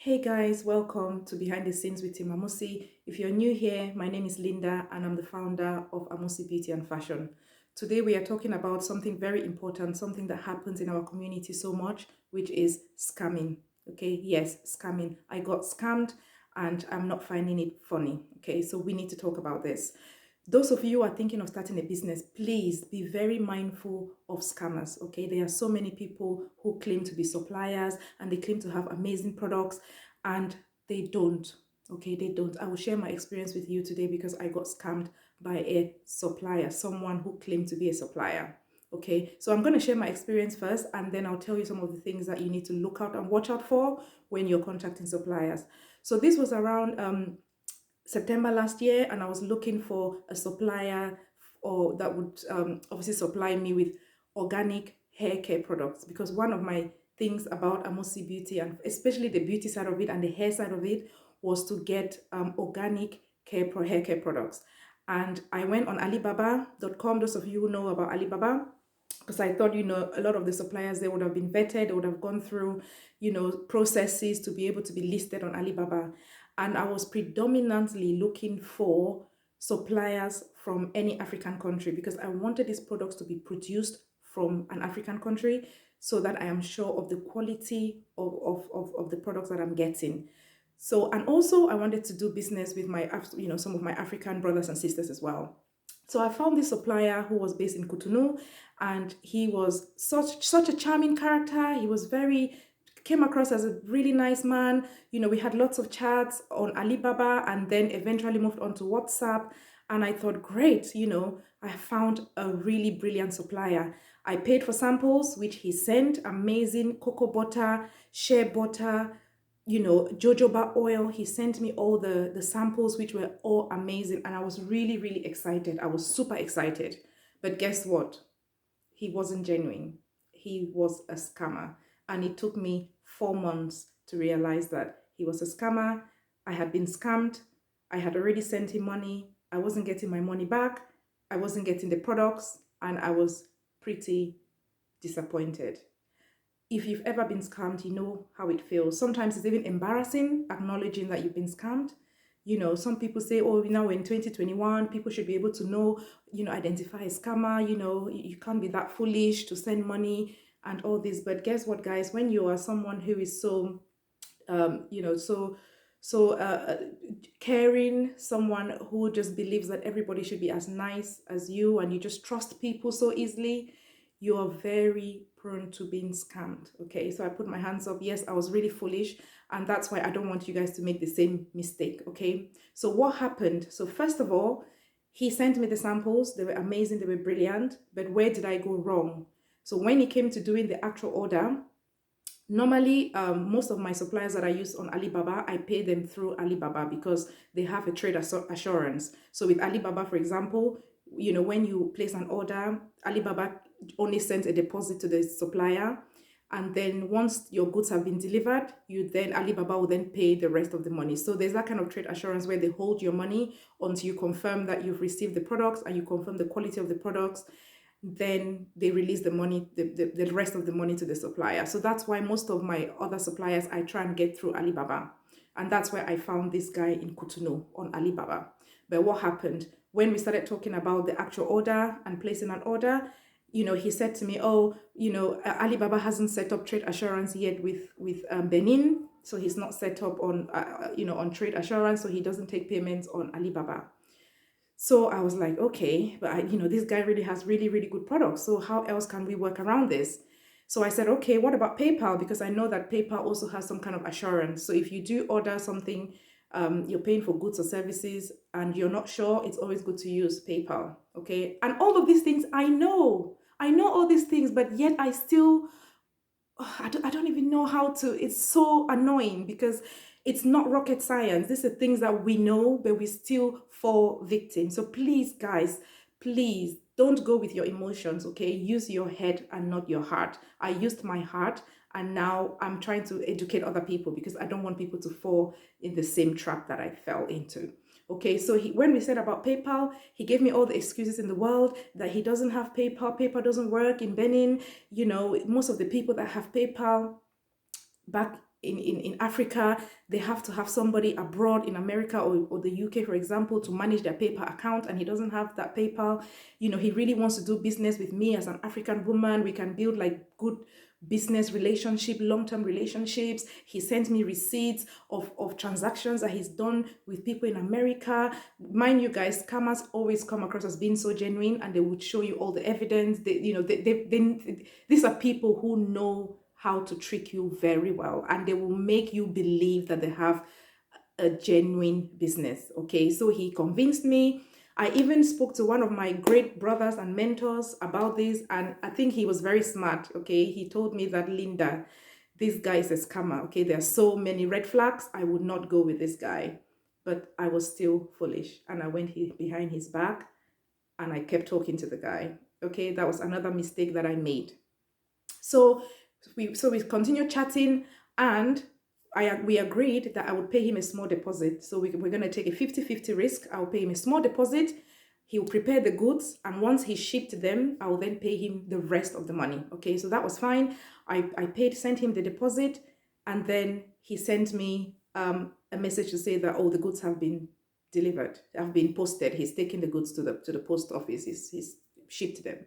Hey guys, welcome to Behind the Scenes with Team Amusi. If you're new here, my name is Linda and I'm the founder of Amusi Beauty and Fashion. Today we are talking about something very important, something that happens in our community so much, which is scamming. Okay, yes, scamming. I got scammed and I'm not finding it funny. Okay, so we need to talk about this. Those of you who are thinking of starting a business, please be very mindful of scammers. Okay, there are so many people who claim to be suppliers and they claim to have amazing products and they don't. Okay, they don't. I will share my experience with you today because I got scammed by a supplier, someone who claimed to be a supplier. Okay, so I'm going to share my experience first and then I'll tell you some of the things that you need to look out and watch out for when you're contacting suppliers. So this was around September last year, and I was looking for a supplier or that would obviously supply me with organic hair care products, because one of my things about Amosi Beauty, and especially the beauty side of it and the hair side of it, was to get organic hair care products. And I went on Alibaba.com. Those of you who know about Alibaba, because I thought, a lot of the suppliers, they would have been vetted, they would have gone through, processes to be able to be listed on Alibaba. And I was predominantly looking for suppliers from any African country because I wanted these products to be produced from an African country so that I am sure of the quality of the products that I'm getting. So, and also I wanted to do business with some of my African brothers and sisters as well. So I found this supplier who was based in Cotonou, and he was such a charming character. He was very came across as a really nice man. We had lots of chats on Alibaba and then eventually moved on to WhatsApp. And I thought, great, I found a really brilliant supplier. I paid for samples, which he sent, amazing cocoa butter, shea butter, jojoba oil. He sent me all the samples, which were all amazing. And I was really, really excited. I was super excited. But guess what? He wasn't genuine. He was a scammer. And it took me 4 months to realize that he was a scammer. I had been scammed. I had already sent him money. I wasn't getting my money back. I wasn't getting the products. And I was pretty disappointed. If you've ever been scammed, you know how it feels. Sometimes it's even embarrassing acknowledging that you've been scammed. Some people say, oh, now we're in 2021, people should be able to know, identify a scammer, you can't be that foolish to send money and all this. But guess what, guys? When you are someone who is so, so caring, someone who just believes that everybody should be as nice as you and you just trust people so easily, you are very prone to being scammed. Okay, so I put my hands up. Yes, I was really foolish, and that's why I don't want you guys to make the same mistake. Okay, so what happened? So first of all, he sent me the samples. They were amazing, they were brilliant, but where did I go wrong? So when it came to doing the actual order, normally most of my suppliers that I use on Alibaba, I pay them through Alibaba because they have a trade assurance. So with Alibaba, for example, when you place an order, Alibaba only sends a deposit to the supplier, and then once your goods have been delivered, Alibaba will then pay the rest of the money. So there's that kind of trade assurance where they hold your money until you confirm that you've received the products and you confirm the quality of the products. Then they release the money, the rest of the money to the supplier. So that's why most of my other suppliers I try and get through Alibaba. And that's where I found this guy in Cotonou on Alibaba. But what happened? When we started talking about the actual order and placing an order, he said to me, oh, Alibaba hasn't set up trade assurance yet with Benin. So he's not set up on, on trade assurance. So he doesn't take payments on Alibaba. So I was like, okay, but this guy really has really, really good products. So how else can we work around this? So I said, okay, what about PayPal? Because I know that PayPal also has some kind of assurance. So if you do order something, you're paying for goods or services and you're not sure, it's always good to use PayPal. Okay. And all of these things, I know all these things, but yet I still, I don't even know how to. It's so annoying because it's not rocket science. These are things that we know, but we still fall victim. So please, guys, please don't go with your emotions, okay? Use your head and not your heart. I used my heart and now I'm trying to educate other people because I don't want people to fall in the same trap that I fell into. Okay, so when we said about PayPal, he gave me all the excuses in the world that he doesn't have PayPal. PayPal doesn't work in Benin. Most of the people that have PayPal back in Africa, they have to have somebody abroad in America or the UK, for example, to manage their PayPal account, and he doesn't have that PayPal. He really wants to do business with me as an African woman. We can build like good business relationship, long-term relationships. He sent me receipts of transactions that he's done with people in America. Mind you guys, scammers always come across as being so genuine, and they would show you all the evidence. These are people who know how to trick you very well, and they will make you believe that they have a genuine business. Okay, so he convinced me. I even spoke to one of my great brothers and mentors about this, and I think he was very smart. Okay, he told me that, Linda, this guy is a scammer. Okay, there are so many red flags. I would not go with this guy. But I was still foolish, and I went behind his back and I kept talking to the guy. Okay, that was another mistake that I made. So we continued chatting, and we agreed that I would pay him a small deposit. So we're going to take a 50-50 risk. I'll pay him a small deposit. He will prepare the goods, and once he shipped them, I will then pay him the rest of the money. Okay, so that was fine. I sent him the deposit, and then he sent me a message to say that, oh, the goods have been delivered, have been posted. He's taken the goods to the post office. He's shipped them.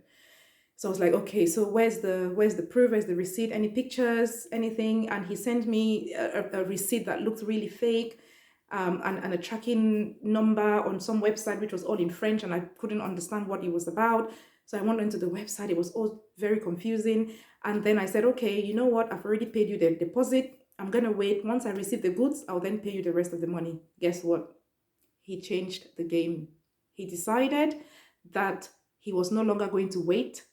So I was like, okay, so where's the proof? Where's the receipt? Any pictures? Anything? And he sent me a receipt that looked really fake, and a tracking number on some website, which was all in French, and I couldn't understand what it was about. So I went into the website. It was all very confusing. And then I said, okay, you know what? I've already paid you the deposit. I'm going to wait. Once I receive the goods, I'll then pay you the rest of the money. Guess what? He changed the game. He decided that he was no longer going to wait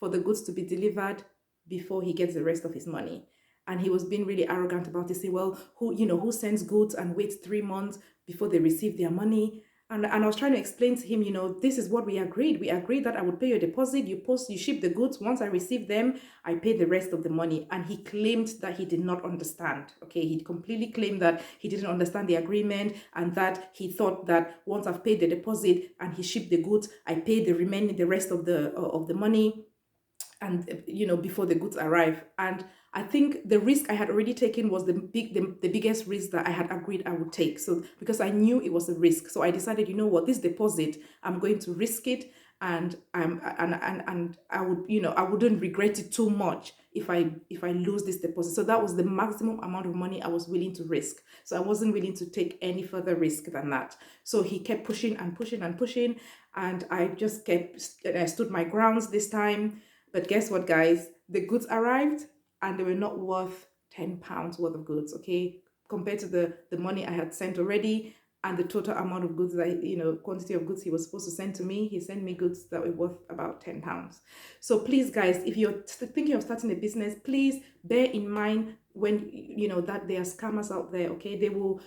for the goods to be delivered before he gets the rest of his money. And he was being really arrogant about it. Say, well, who sends goods and waits 3 months before they receive their money? And I was trying to explain to him, this is what we agreed. We agreed that I would pay your deposit, you ship the goods. Once I receive them, I pay the rest of the money. And he claimed that he did not understand. Okay, he completely claimed that he didn't understand the agreement, and that he thought that once I've paid the deposit and he shipped the goods, I pay the rest of the money, and before the goods arrive. And I think the risk I had already taken was the biggest risk that I had agreed I would take. So because I knew it was a risk, so I decided, this deposit, I'm going to risk it, and I wouldn't regret it too much if I lose this deposit. So that was the maximum amount of money I was willing to risk. So I wasn't willing to take any further risk than that. So he kept pushing and pushing and pushing, and I just stood my grounds this time. But guess what, guys? The goods arrived, and they were not worth £10 worth of goods, okay? Compared to the money I had sent already, and the total amount of goods that, quantity of goods he was supposed to send to me, he sent me goods that were worth about £10. So please, guys, if you're thinking of starting a business, please bear in mind when, that there are scammers out there, okay? They will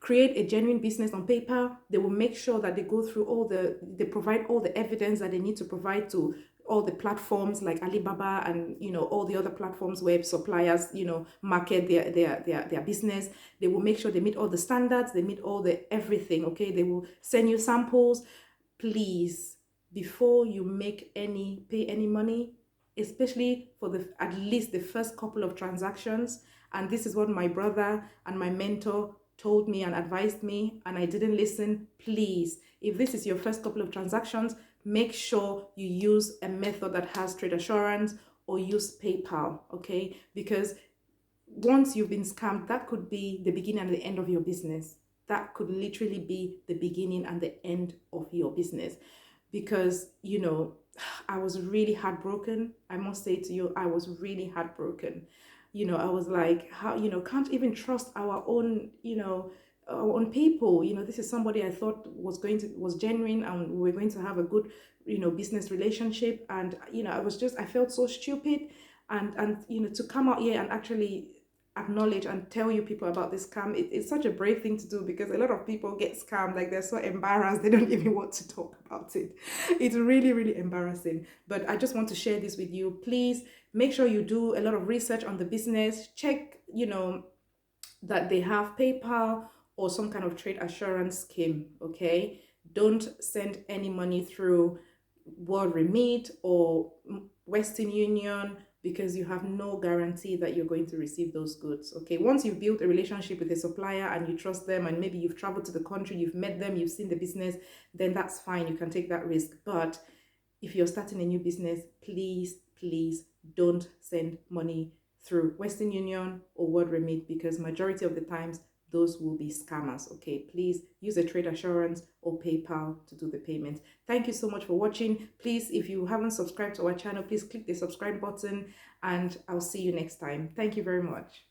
create a genuine business on paper. They will make sure that they go through they provide all the evidence that they need to provide to all the platforms like Alibaba and all the other platforms where suppliers market their business. They will make sure they meet all the standards, they meet all the everything. Okay, they will send you samples. Please, before you pay any money, especially for at least the first couple of transactions, and this is what my brother and my mentor told me and advised me, and I didn't listen. Please, if this is your first couple of transactions, make sure you use a method that has trade assurance, or use PayPal, okay? Because once you've been scammed, that could be the beginning and the end of your business. That could literally be the beginning and the end of your business. Because, I was really heartbroken. I must say to you, I was really heartbroken. I was like, how, can't even trust our own, our own people. This is somebody I thought was genuine, and we were going to have a good, business relationship. And, I felt so stupid. And to come out here and actually acknowledge and tell you people about this scam, it's such a brave thing to do, because a lot of people get scammed, like they're so embarrassed, they don't even want to talk about it. It's really, really embarrassing. But I just want to share this with you. Please make sure you do a lot of research on the business. Check, that they have PayPal or some kind of trade assurance scheme, okay? Don't send any money through World Remit or Western Union because you have no guarantee that you're going to receive those goods. Okay, once you've built a relationship with a supplier and you trust them, and maybe you've traveled to the country, you've met them, you've seen the business, then that's fine, you can take that risk. But if you're starting a new business, please don't send money through Western Union or World Remit, because majority of the times those will be scammers. Okay, please use a trade assurance or PayPal to do the payment. Thank you so much for watching. Please, if you haven't subscribed to our channel, please click the subscribe button, and I'll see you next time. Thank you very much.